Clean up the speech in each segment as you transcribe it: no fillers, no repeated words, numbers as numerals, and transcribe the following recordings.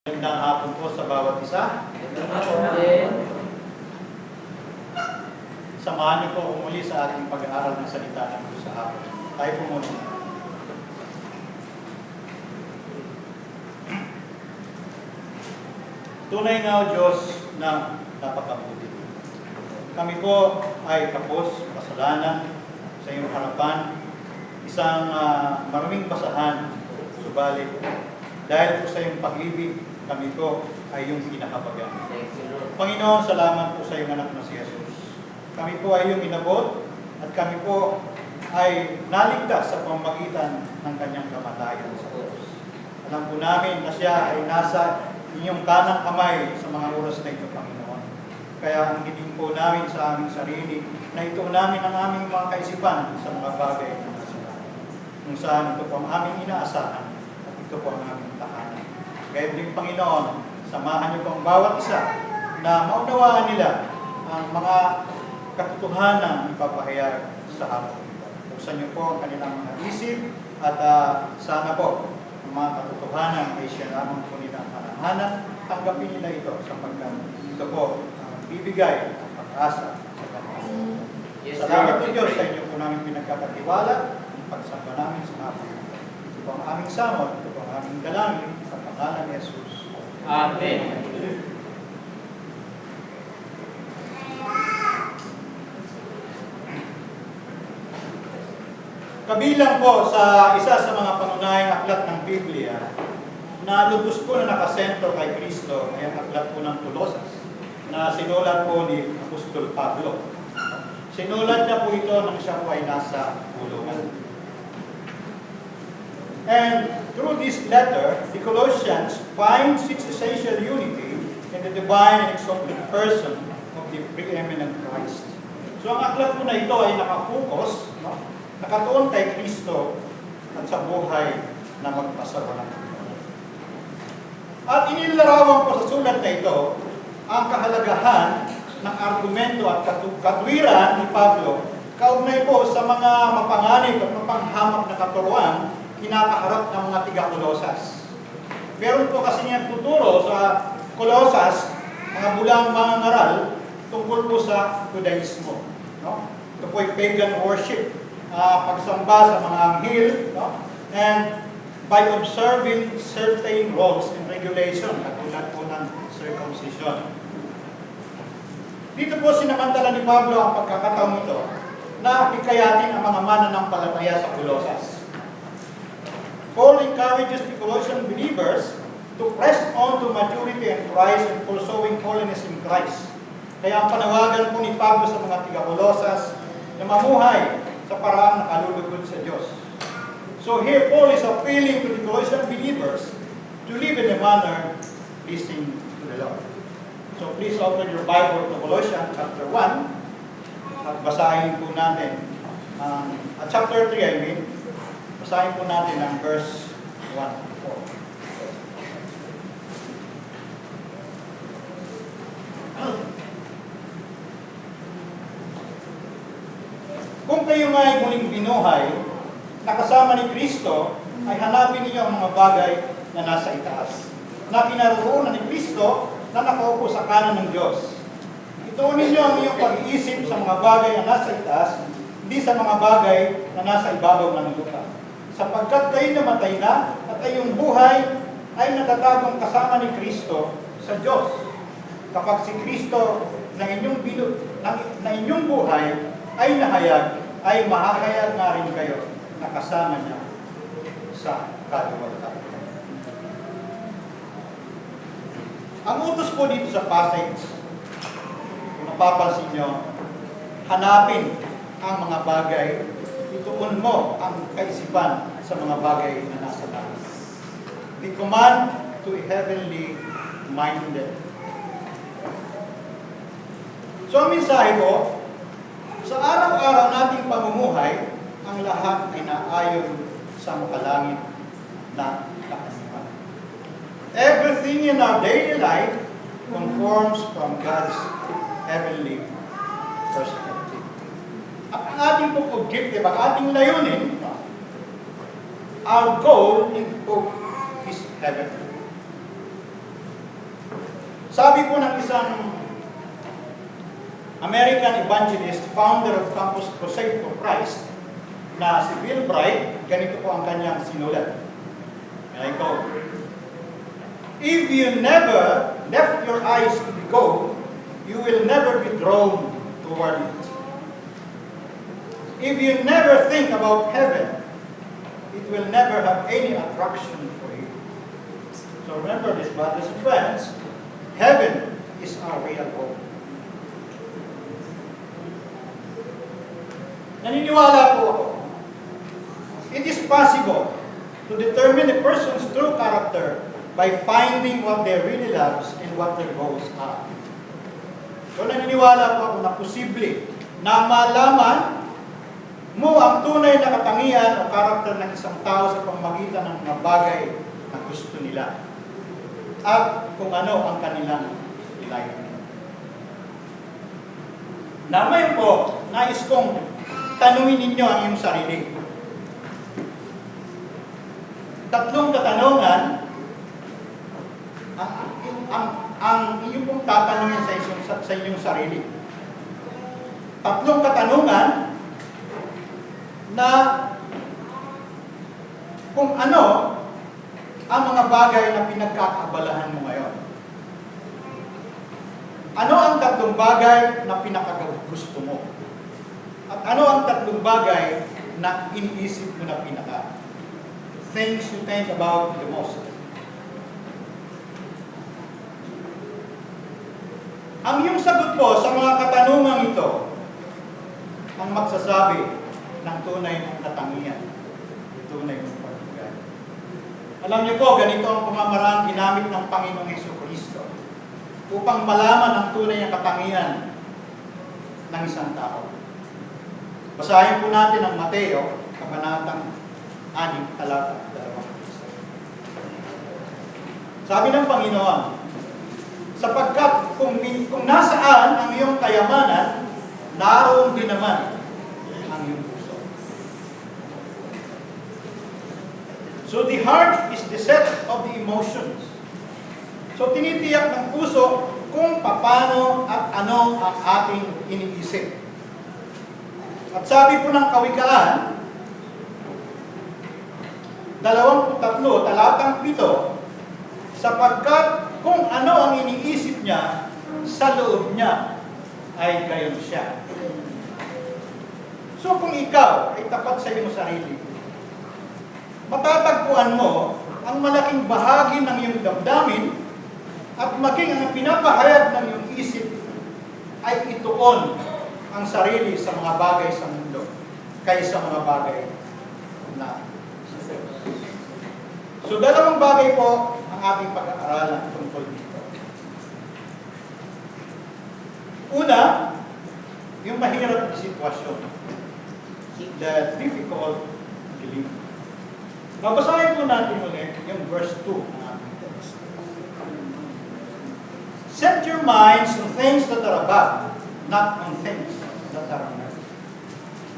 Magandang hapon po sa bawat isa. Samahan niyo po ako muli sa ating pag-aaral ng salita ng Diyos sa hapon. Tayo po muna. Tunay nga o Diyos na napakabuti. Kami po ay kapos, kasalanan sa iyong harapan, isang maraming basahan, subalit dahil po sa iyong pag-ibig, kami po ay iyong pinakabagan. Panginoon, salamat po sa iyong anak na si Jesus. Kami po ay iyong inabot at kami po ay naligtas sa pamamagitan ng kanyang kamatayan sa Diyos. Alam po namin na siya ay nasa inyong kanang kamay sa mga oras na ito, Panginoon. Kaya ang hiling po namin sa aming sarili na ito namin ang aming mga kaisipan sa mga bagay na nasa langit. Kung saan ito po ang aming inaasahan at ito po ang aming tahanan. Gayun din, Panginoon, samahan niyo po ang bawat isa na maunawaan nila ang mga katotohanan ipapahayag sa hapon ito. Buksan niyo po ang kanilang mga isip at sana po ang mga katotohanan ay siya lamang po nila ang panahanan. Tanggapin nila ito sapagkat ito po ang bibigay ng pag-asa sa kanila. Salamat po Diyos sa inyo po namin pinagkakatiwala ang pagsamba namin sa hapon ito. Ito po ang aming samot, ito po ang aming dalangin sa pangalan ni Jesus. Amen. Kabilang po sa isa sa mga pangunahing aklat ng Biblia na lubos po na nakasentro kay Kristo ay ang aklat po ng Colosas na sinulat po ni Apostol Pablo. Sinulat niya po ito nang siya po ay nasa kulungan. And through this letter, the Colossians finds its essential unity in the divine and exalted person of the preeminent Christ. So ang aklat po na ito ay nakafocus, nakatuon kay Kristo at sa buhay na magpasawalang. At inilarawan po sa sulat na ito ang kahalagahan ng argumento at katwiran ni Pablo kaugnay po sa mga mapanganib at mapanghamak na katuruan kinakaharap ng mga tiga-Kolosas. Meron po kasi niya tuturo sa Kolosas mga bulang mga ngaral tungkol po sa Judaismo. Ito po ay pagan worship, pagsamba sa mga anghel, and by observing certain rules and regulation, katulad po ng circumcision. Dito po sinamantala ni Pablo ang pagkakataong ito na hikayatin ang mga mananampalataya sa Kolosas. Paul encourages the Colossian believers to press on to maturity and Christ and pursuing holiness in Christ. Kaya ang panawagan po ni Pablo sa mga tiga-Kolosas na mamuhay sa paraan na kalulugod sa Diyos. So here Paul is appealing to the Colossian believers to live in a manner pleasing to the Lord. So please open your Bible to Colossians chapter 1 at basahin po natin chapter 3 I mean. Basahin po natin ang verse 1 to 4. Kung kayo nga ay muling binuhay, nakasama ni Kristo, ay hanapin niyo ang mga bagay na nasa itaas, na kinaroroonan ni Kristo na nakaupo sa kanan ng Diyos. Ituunin niyo ang iyong pag-iisip sa mga bagay na nasa itaas, hindi sa mga bagay na nasa ibabaw ng lupa. Sapagkat kayo namatay na at iyong buhay ay natatagong kasama ni Kristo sa Diyos. Kapag si Kristo na inyong buhay ay nahayag, ay mahahayag nga rin kayo na kasama niya sa kaluwalhatian. Ang utos po dito sa passage, kung napapansin nyo, hanapin ang mga bagay, ituon mo ang kaisipan sa mga bagay na nasa langit. The command to a heavenly minded. So ang mensahe ko, sa araw-araw nating pamumuhay, ang lahat ay naayon sa makalangit na kaasipan. Everything in our daily life conforms from God's heavenly perspective. At ang ating objective, ang ating layunin, our goal in is heaven. Sabi po ng isang American evangelist, founder of Campus Crusade for Christ, na si Bill Bright, ganito po ang kanyang sinulat. And I quote, "If you never left your eyes to the goal, you will never be drawn toward it. If you never think about heaven, it will never have any attraction for you." So remember this, brothers and friends, heaven is our real home. Naniniwala po ako, it is possible to determine a person's true character by finding what they really loves and what their goals are. So naniniwala po ako na posible na malaman mo ang tunay na katangian o karakter ng isang tao sa pamamagitan ng mga bagay na gusto nila at kung ano ang kanilang layunin. Namay po, nais kong tanungin ninyo ang iyong sarili. Tatlong katanungan ang inyong pong tatanungin sa inyong sarili. Tatlong katanungan na kung ano ang mga bagay na pinagkakaabalahan mo ngayon. Ano ang tatlong bagay na pinakagusto mo? At ano ang tatlong bagay na iniisip mo na pinaka? Things you think about the most. Ang iyong sagot po sa mga katanungang ito ang magsasabi ng tunay ng katangian, tunay ng pagbigay. Alam niyo po, ganito ang pamamaraan ginamit ng Panginoong Jesucristo upang malaman ang tunay ng katangian ng isang tao. Basahin po natin ang Mateo, kabanatang 6, talata 2. Sabi ng Panginoon, sapagkat kung nasaan ang iyong kayamanan, naroon din naman ang iyong puso. So the heart is the set of the emotions. So tinitiyak ng puso kung paano at ano ang ating iniisip. At sabi po ng Kawikaan, 23, talatang 7, sapagkat kung ano ang iniisip niya, sa loob niya ay gayon siya. So kung ikaw ay tapat sa iyong sarili, matatagpuan mo ang malaking bahagi ng iyong damdamin at maging ang pinapahayag ng iyong isip ay ituon ang sarili sa mga bagay sa mundo kaysa mga bagay na sa Diyos. So dalawang bagay po ang ating pag-aaralan tungkol dito. Una, yung mahirap na sitwasyon. The difficult belief. Mabasahin po natin ulit yung verse 2 ng ating text. Set your minds on things that are above, not on things that are on earth.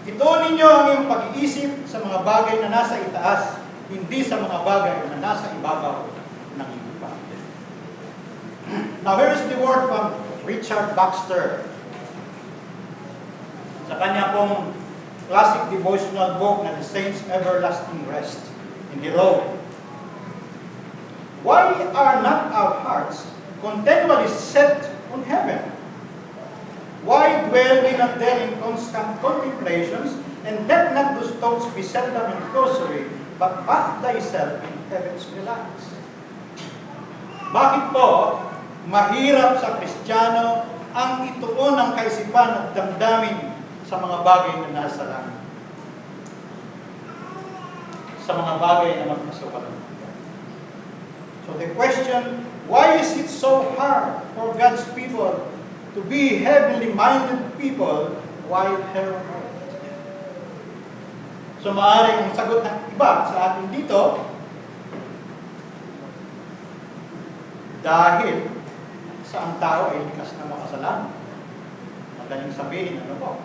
Ituon ninyo ang iyong pag-iisip sa mga bagay na nasa itaas, hindi sa mga bagay na nasa ibabaw ng lupa. Now here is the word from Richard Baxter. Sa kanya pong classic devotional book na The Saints' Everlasting Rest. And he wrote, "Why are not our hearts continually set on heaven? Why dwell we not then in constant contemplations, and let not those thoughts be seldom and cursory, but bath thyself in heaven's delights?" Bakit po mahirap sa Kristiyano ang ituon ng kaisipan at damdamin sa mga bagay na nasa langit? Sa mga bagay na magkasukatan. So the question, why is it so hard for God's people to be heavenly-minded people while here on earth? So maaaring ang sagot ng iba sa atin dito, dahil sa ang tao ay likas na makasalanan. Madaling sabihin, ano po?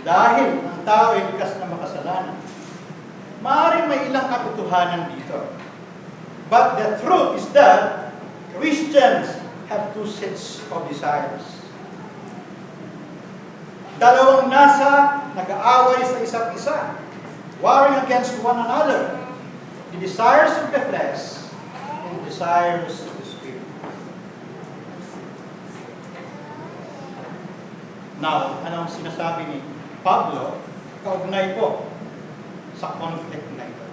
Dahil ang tao ay likas na makasalanan. Maaaring may ilang katotohanan dito. But the truth is that Christians have two sets of desires. Dalawang nasa nag-aaway sa isa't isa, warring against one another. The desires of the flesh and the desires of the spirit. Now, anong sinasabi ni Pablo? Kaugnay po sa conflict na ito.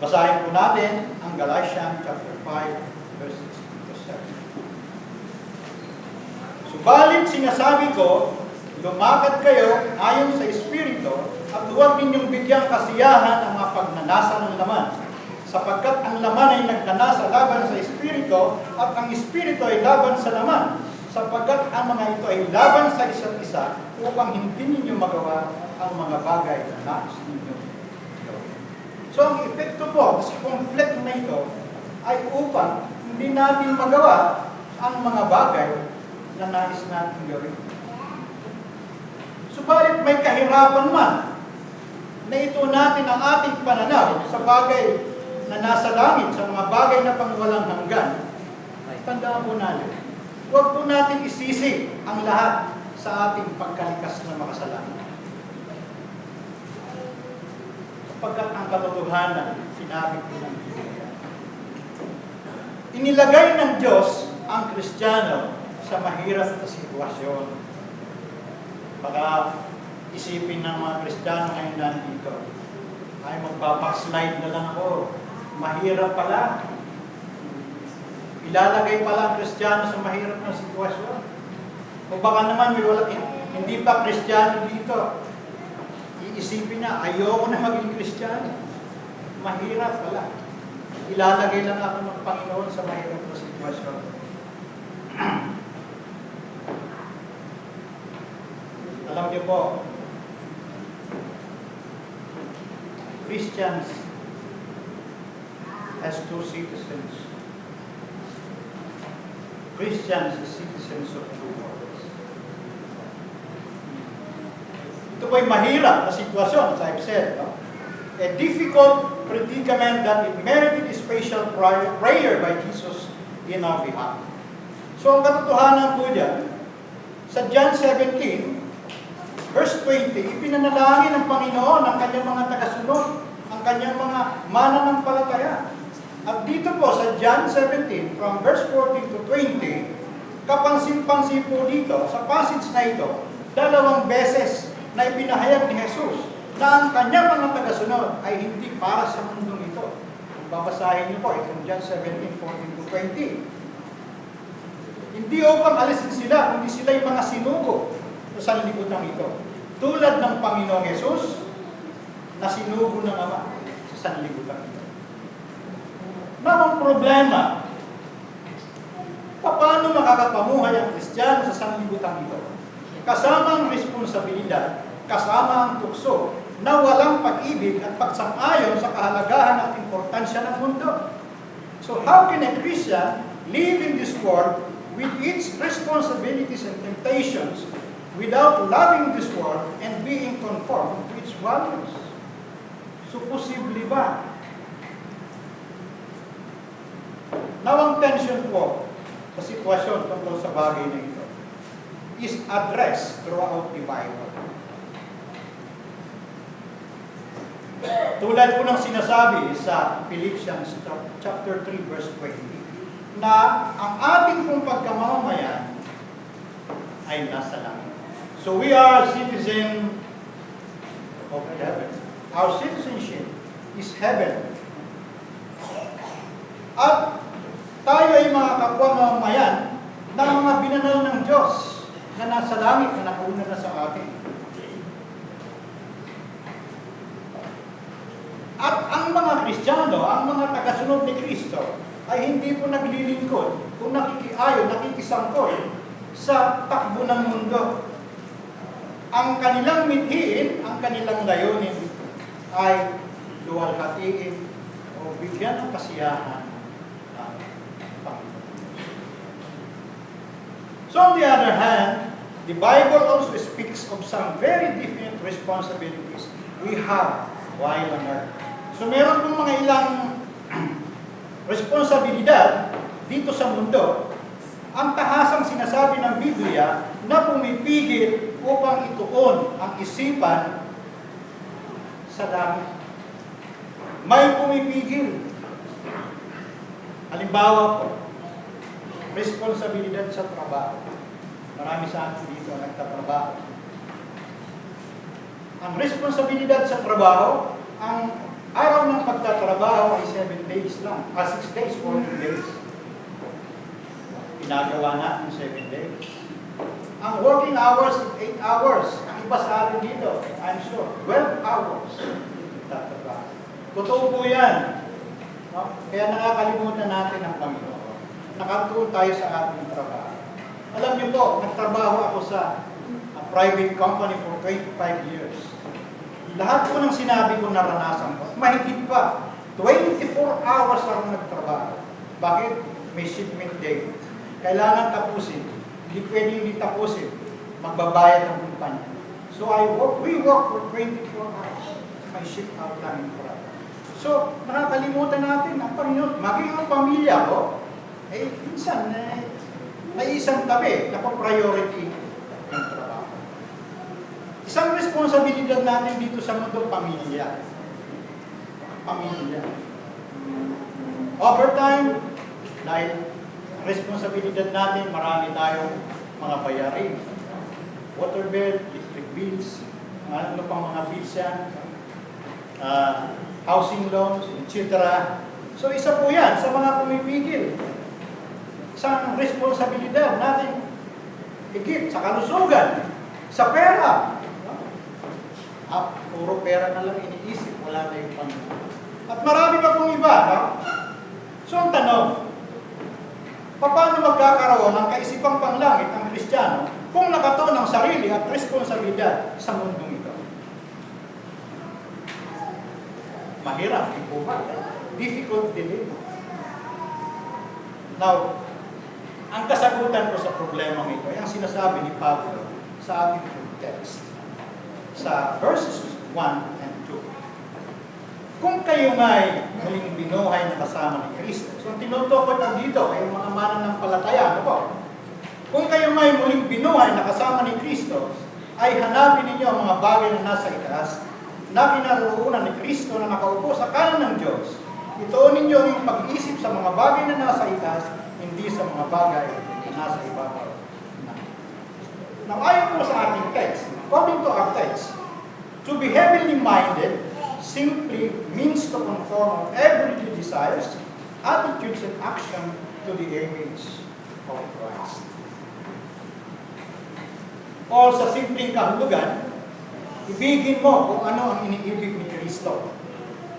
Basahin po natin ang Galatians chapter 5, verse 6-7. Subalit sinasabi ko, lumakad kayo ayon sa Espiritu at huwag ninyong bigyang kasiyahan ang mga pagnanasa ng laman. Sapagkat ang laman ay nagnanasa laban sa Espiritu at ang Espiritu ay laban sa laman. Sapagkat ang mga ito ay laban sa isa't isa upang hindi ninyo magawa ang mga bagay na nais ninyo. So ang epekto po sa conflict na ito ay upang hindi natin magawa ang mga bagay na nais natin gawin. Subalit may kahirapan man na ito natin ang ating pananaw sa bagay na nasa langit, sa mga bagay na pangwalang hanggan. Tandaan po natin, huwag po natin isisi ang lahat sa ating pagkalikas na makasalanan. Sapagkat ang katotohanan, sinabi ko ng Biblia, inilagay ng Diyos ang Kristiyano sa mahirap na sitwasyon. Baka isipin ng mga Kristiyano ngayon nandito, ay magpapaslide na lang ako. Mahirap pala. Ilalagay pala ang Kristiyano sa mahirap na sitwasyon. O baka naman may wala, hindi pa Kristiyano dito. Iisipin na, ayoko na maging Kristiyano. Mahirap pala. Ilalagay lang ako ng Panginoon sa mahirap na sitwasyon. Alam niyo po, Christians has two citizens. Christians are citizens of two worlds. Ito po ay mahirap na sitwasyon, as I've said. No? A difficult predicament that it merited a special prayer by Jesus in our behalf. So ang katotohanan po dyan, sa John 17, verse 20, ipinanalangin ng Panginoon ang kanyang mga tagasunod, ang kanyang mga mananampalataya. At dito po sa John 17, from verse 14 to 20, kapansin-pansin po dito, sa passage na ito, 2 beses na ipinahayag ni Jesus na ang kanyang mga tagasunod ay hindi para sa mundong ito. Kung babasahin niyo po, itong John 17, 14 to 20. Hindi upang alisin sila, kundi sila yung mga sinugo sa sanlibutan ito. Tulad ng Panginoong Jesus na sinugo ng Ama sa sanlibutan ito. Na ang problema, paano makakapamuhay ang Kristiyano sa sanlibutan ito? Kasama ang responsibilidad, kasama ang tukso, na walang pag-ibig at pagsang-ayon sa kahalagahan at importansya ng mundo. So how can a Christian live in this world with its responsibilities and temptations without loving this world and being conformed to its values? So posible ba? Now, ang tension po sa sitwasyon tungkol sa bagay na ito is addressed throughout the Bible. Tulad po ng sinasabi sa Philippians chapter 3 verse 20 na ang ating pong pagkamamamayan ay nasa langit. So we are citizen of heaven. Our citizenship is heaven. At tayo ay mga kapwa-mamamayan ng mga binanal ng Diyos na nasa langit na nakauna na sa atin. At ang mga Kristiyano, ang mga tagasunod ni Kristo, ay hindi po naglilingkod kung nakikiayon, nakikisangkol sa takbo ng mundo. Ang kanilang mithiin, ang kanilang layunin ay luwalhatiin o bigyan ng kasiyahan ng Panginoon. So on the other hand, the Bible also speaks of some very different responsibilities we have while on earth. So meron pong mga ilang responsibilidad dito sa mundo ang tahasang sinasabi ng Biblia na pumipigil upang ituon ang isipan sa langit. May pumipigil. Halimbawa po, responsibilidad sa trabaho. Marami sa atin dito ang nagtatrabaho. Ang responsibilidad sa trabaho, ang araw ng pagtatrabaho ay 7 days lang. 6 days, 14 days. Pinagawa natin 7 days. Ang working hours, 8 hours. Ang iba sa atin dito, I'm sure, 12 hours. Tatrabaho. Totoo po yan. No? Kaya nakakalimutan natin ang Panginoon. Nakatuon tayo sa ating trabaho. Alam niyo po, nagtrabaho ako sa private company for 25 years. Lahat po ng sinabi ko naranasan ko, mahigit pa. 24 hours ako nagtrabaho. Bakit? May shipment day. Kailangan tapusin. Hindi pwedeng hindi tapusin. Magbabayad ng kumpanya. So we work for 24 hours. May shift out namin para. So, nakakalimutan natin ang Panginoon. Maging ang pamilya ko, minsan, may isang tabi na priority ng trabaho. Isang responsibilidad natin dito sa mundo, pamilya. Pamilya. Overtime, dahil responsibilidad natin, marami tayong mga bayarin. Water bill, electric bills, ano pang mga bills yan, housing loans, etc. So isa po yan sa mga pumipigil. Isang responsibilidad natin higit sa kalusugan, sa pera. Puro pera na lang iniisip, wala na yung Panginoon. At marami pa pong iba. No? So ang tanong, paano magkakaroon ng kaisipang panglangit ang Kristiyano kung nakatuon ang sarili at responsibilidad sa mundong ito? Mahirap, di po ba? Difficult dilemma. Now, ang kasagutan ko sa problema ito ay ang sinasabi ni Pablo sa ating text sa verses 1 and 2. Kung kayo may muling binuhay na kasama ni Kristo, so ang tinutukoy po dito ay mga mananampalataya, ano po? Kung kayo may muling binuhay na kasama ni Kristo, ay hanapin ninyo ang mga bagay na nasa itaas, na kinaroonan ni Kristo na nakaupo sa kanan ng Diyos. Ituon ninyo yung pag-iisip sa mga bagay na nasa itaas, hindi sa mga bagay na nasa ibabaw. Now, ayon po sa ating text, according to our text, to be heavenly minded simply means to conform everyday desires, attitudes, and action to the image of Christ. O sa simpleng kahulugan, ibigin mo kung ano ang iniibig ni Kristo.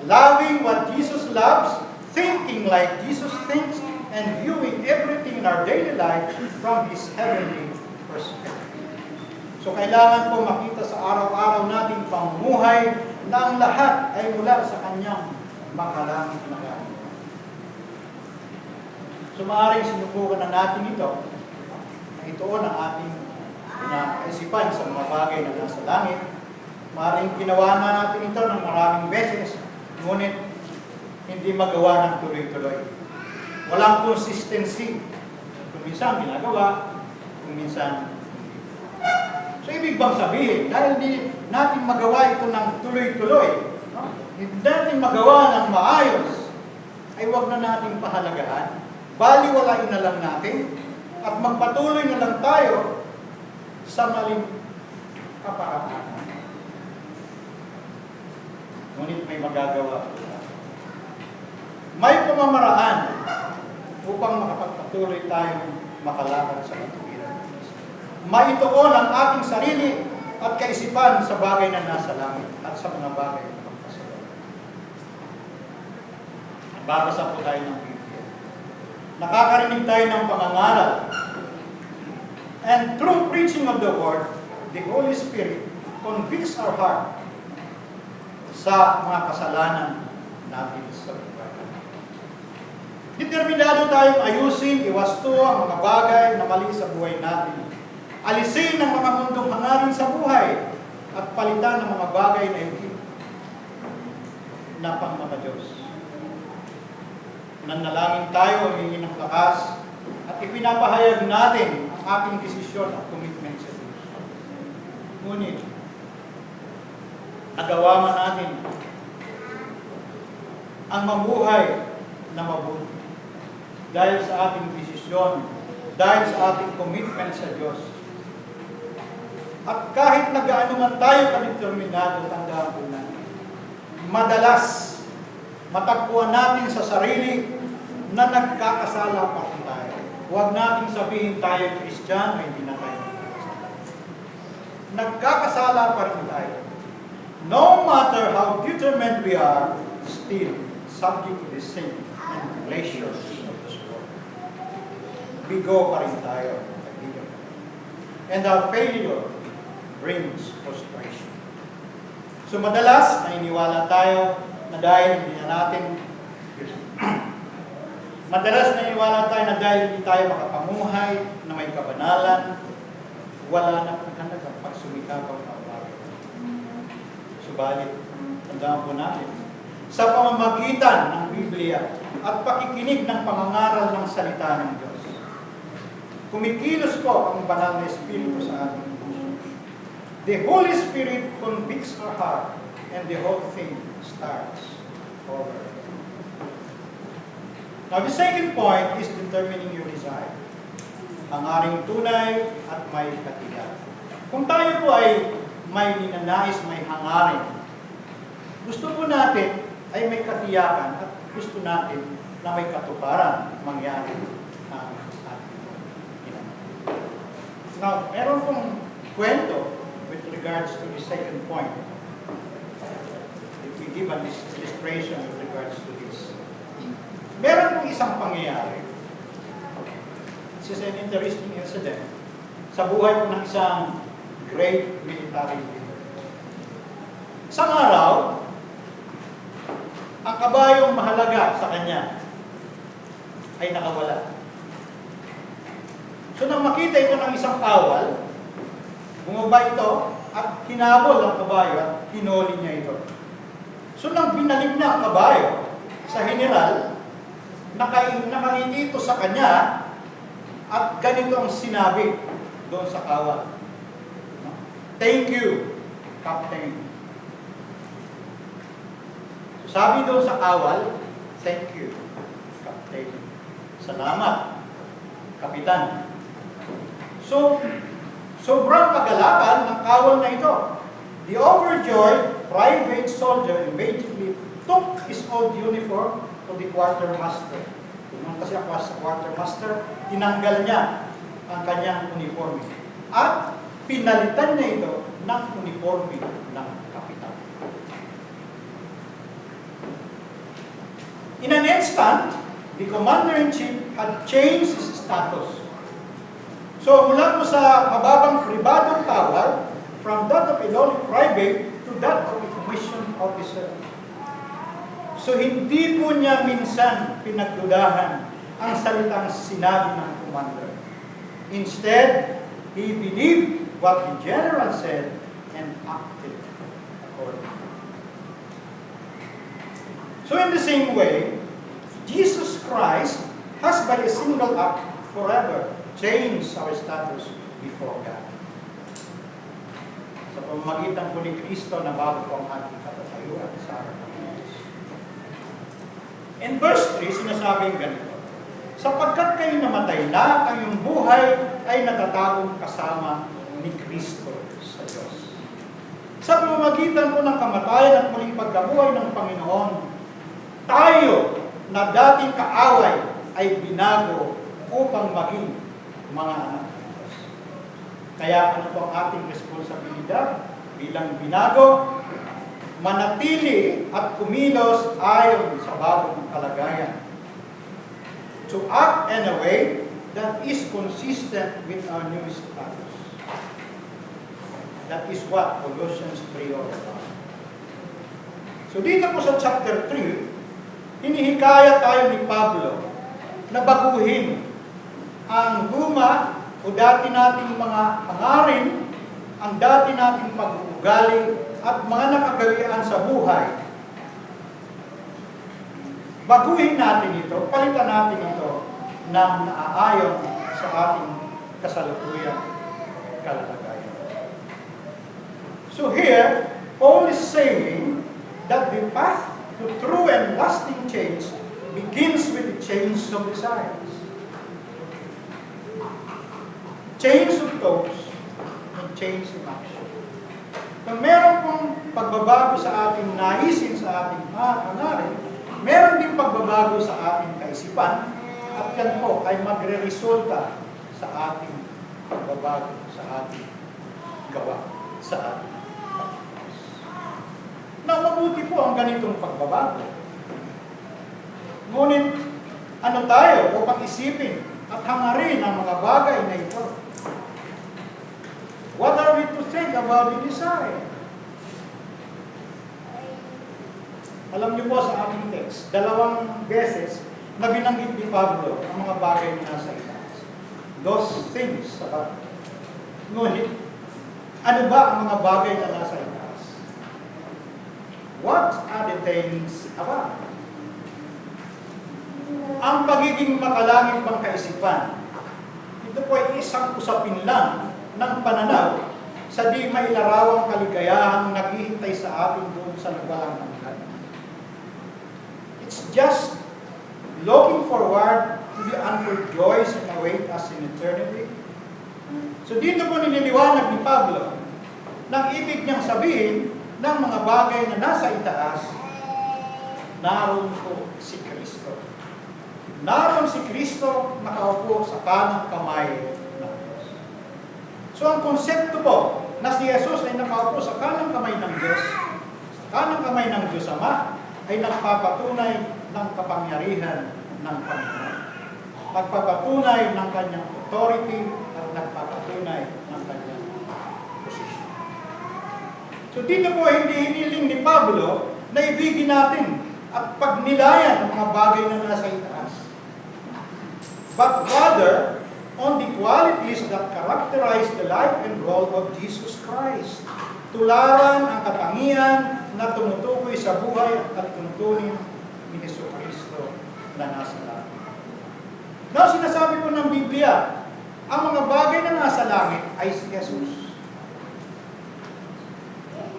Loving what Jesus loves, thinking like Jesus thinks, and viewing everything in our daily life from His heavenly perspective. So kailangan po makita sa araw-araw nating pamumuhay na ang lahat ay mula sa Kanyang makalangit na galing. So maaaring sinubukan na natin ito, na ituon ang ating kaisipan sa mga bagay na nasa langit. Maaaring ginawa na natin ito ng maraming beses, ngunit hindi magawa ng tuloy-tuloy. Walang consistency. Kung minsan ginagawa, kung minsan hindi. So ibig bang sabihin, dahil hindi natin magawa ito ng tuloy-tuloy, no? Hindi natin magawa ng maayos, ay huwag na natin pahalagahan. Baliwalain na lang natin at magpatuloy na lang tayo sa maling kapakanan. Ngunit may magagawa. May pamamaraan upang makapagpatuloy tayong makalakad sa katuwiran. Maituon ang ating sarili at kaisipan sa bagay na nasa langit at sa mga bagay na magpasawalan. Babasa po tayo ng Biblia. Nakakarinig tayo ng pangangaral. And through preaching of the Word, the Holy Spirit convicts our heart sa mga kasalanan natin sa buhay. Determinado tayong ayusin, iwasto ang mga bagay na mali sa buhay natin. Alisin ang mga mundong hangarin sa buhay at palitan ang mga bagay na hindi na pang mga Diyos. Nanalangin tayo, humingi ng lakas at ipinapahayag natin ang ating desisyon at commitment sa Diyos. Ngunit, nagawa man natin ang mabuhay na mabuti dahil sa ating desisyon, dahil sa ating commitment sa Diyos. At kahit nagaano man tayo kadeterminado, tandaan po natin, madalas matagpuan natin sa sarili na nagkakasala pa rin tayo. Huwag nating sabihin tayo Kristiyano, hindi na tayo nagkakasala pa rin tayo. No matter how determined we are, still subject to the sin and pleasures of this world. Bigo pa rin tayo. And our failure brings frustration. So madalas, naniniwala tayo na dahil hindi na natin madalas naniniwala tayo na dahil hindi tayo makapamuhay na may kabanalan, wala na pong halaga pag sumikapang kawalan. Subalit, tandaan po natin, sa pamamagitan ng Biblia at pakikinig ng pangangaral ng salita ng Diyos, kumikilos po ang banal na Espiritu sa ating puso. The Holy Spirit convicts our heart and the whole thing starts over. Now, the second point is determining your desire. Hangaring tunay at may katiyakan. Kung tayo po ay may ninanais, may hangarin, gusto po natin ay may katiyakan at gusto natin na may katuparan mangyari ang ating ginagawa. Now, meron pong kwento with regards to the second point. If we give an illustration with regards to this. Meron pong isang pangyayari. This is an interesting incident sa buhay po ng isang great military leader. Isang araw, ang kabayong mahalaga sa kanya ay nakawala. So nang makita ito ng isang kawal, bumaba ito at hinabol ang kabayo at hinuli niya ito. So nang binalik na ang kabayo sa general, nakangiti ito sa kanya at ganito ang sinabi doon sa kawal. Thank you, Captain. So sabi doon sa kawal, thank you, Captain. Salamat, Kapitan. So, sobrang kagalakan ng kawal na ito. The overjoyed private soldier immediately took his old uniform to the quartermaster. Kung kasi ako sa quartermaster, tinanggal niya ang kanyang uniforme. At pinalitan niya ito ng uniforme ng kapitan. In an instant, the commander-in-chief had changed his status. So mula po sa mababang pribadong tawag, from that of a lowly private to that of a commissioned officer. So hindi po niya minsan pinagdudahan ang salitang sinabi ng commander. Instead, he believed what the general said and acted accordingly. So in the same way, Jesus Christ has by a single act forever changed our status before God. Sa pamamagitan po ni Kristo na bago po ang ating katatayuan sa harapan ng Diyos. In verse 3, sinasabing ganito, sapagkat kayo namatay na, ang iyong buhay ay natatagong kasama ni Kristo sa Diyos. Sa pamamagitan po ng kamatayan at muling pagkabuhay ng Panginoon, tayo na dating kaaway ay binago upang maging mga anak ng Diyos. Kaya ano po ang ating responsibilidad bilang binago? Manatili at kumilos ayon sa bagong kalagayan. To act in a way that is consistent with our new status. That is what Colossians 3 all about. So dito po sa chapter 3, hinihikayat tayo ni Pablo na baguhin ang luma o dati nating mga hangarin, ang dati nating pag-uugali at mga nakagalian sa buhay. Baguhin natin ito, palitan natin ito ng naaayon sa ating kasalukuyang kalagayan. So here, Paul is saying that the path to true and lasting change begins with the change of desires. Change of thoughts and change in action. Kung meron pong pagbabago sa ating naisin, sa ating hangarin, meron din pagbabago sa ating kaisipan, at yan po ay magre-resulta sa ating pagbabago, sa ating gawa, sa ating pagbabago. Na mabuti po ang ganitong pagbabago. Ngunit, ano tayo upang isipin at hangarin ang mga bagay na ito? What are we to think about the desire? Alam niyo po sa ating text, 2 beses na binanggit ni Pablo ang mga bagay na nasa itaas. Those things about. Ngunit, ano ba ang mga bagay na nasa itaas? What are the things about? Ang pagiging makalangit pang kaisipan, ito po ay isang usapin lang ng pananaw sa di mailarawang kaligayahang naghihintay sa atin doon sa nagwalang hanggan. It's just looking forward to the untold joys that await us in eternity. So dito po nililiwanag ni Pablo ng ibig niyang sabihin ng mga bagay na nasa itaas, naroon po si Kristo. Naroon si Kristo nakaupo sa kanang kamay ng Diyos. So ang konsepto po na si Jesus ay nakaupo sa kanang kamay ng Diyos, sa kanang kamay ng Diyos Ama, ay nagpapatunay ng kapangyarihan ng Panginoon. Nagpapatunay ng kanyang authority at nagpapatunay ng kanyang posisyon. So dito po hindi hiniling ni Pablo na ibigin natin at pagnilayan ang mga bagay na nasa itaas. But rather, on the qualities that characterize the life and role of Jesus Christ. Tularan ang katangian na tumutukoy sa buhay at tuntunin ni Jesucristo na nasa langit. Now, sinasabi po ng Biblia, ang mga bagay na nasa langit ay si Jesus.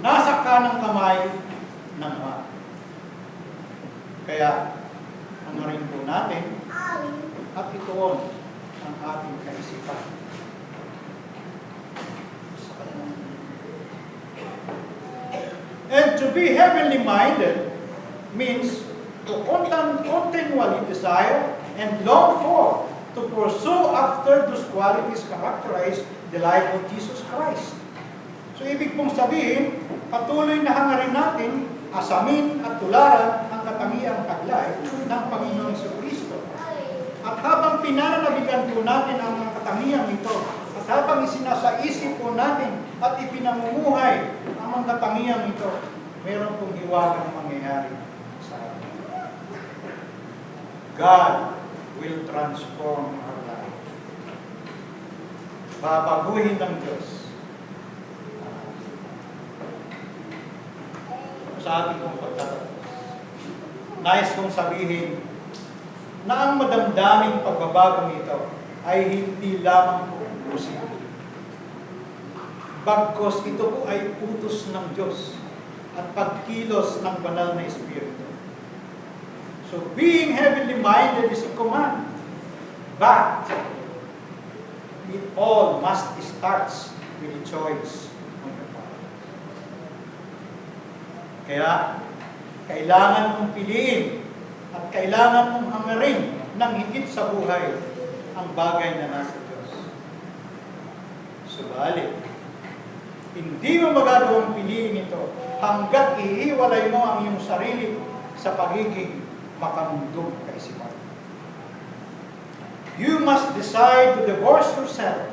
Nasa kanang kamay ng Ama. Kaya, ano rin po natin, at ituon ang ating kaisipan. And to be heavenly minded means to continually desire and long for, to pursue after those qualities characterize the life of Jesus Christ. So ibig pong sabihin, patuloy na hangarin natin, asamin at tularan ang katangiang taglay ng Panginoong Jesucristo. At habang pinananabigan po natin ang mga katangiang ito, at habang isinasaisip po natin at ipinamumuhay ang mga katangiang ito, meron pong hiwagang mangyayari sa atin. God will transform our life. Babaguhin ng Diyos sa ating kong pagtatapos. Nais kong sabihin na ang madamdaming pagbabagong ito ay hindi lamang po posible. Bagkos ito po ay utos ng Diyos at pagkilos ng banal na Espiritu. So being heavenly minded is a command, but it all must start with a choice on your part. Kaya, kailangan mong piliin at kailangan mong hangarin ng higit sa buhay ang bagay na nasa Diyos. Subalit, hindi mo magagawang piliin ito hanggat ihiwalay mo ang iyong sarili sa pagiging makamundong kaisipan. You must decide to divorce yourself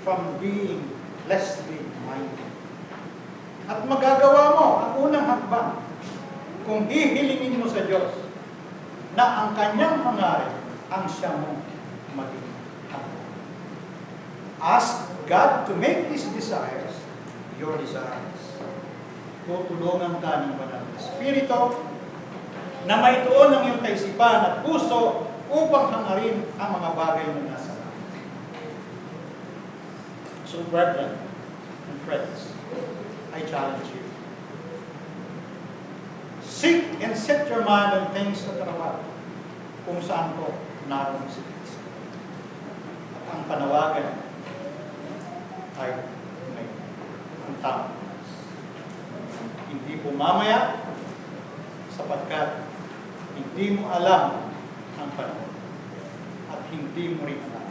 from being fleshly minded. At magagawa mo ang unang hakbang kung hihilingin mo sa Diyos na ang kanyang hangarin ang siya mo maging hakbang. Ask God to make these desires your desires. Tutulungan ka ng banal na Espiritu na maituon ang iyong kaisipan at puso upang hangarin ang mga bagay na nasa langit. So, brethren and friends, I challenge you. Seek and set your mind on things that are above, kung saan po naroon si Kristo. At ang panawagan ay may ang tama. Hindi po mamaya, sapagkat hindi mo alam ang panahon at hindi mo rin alam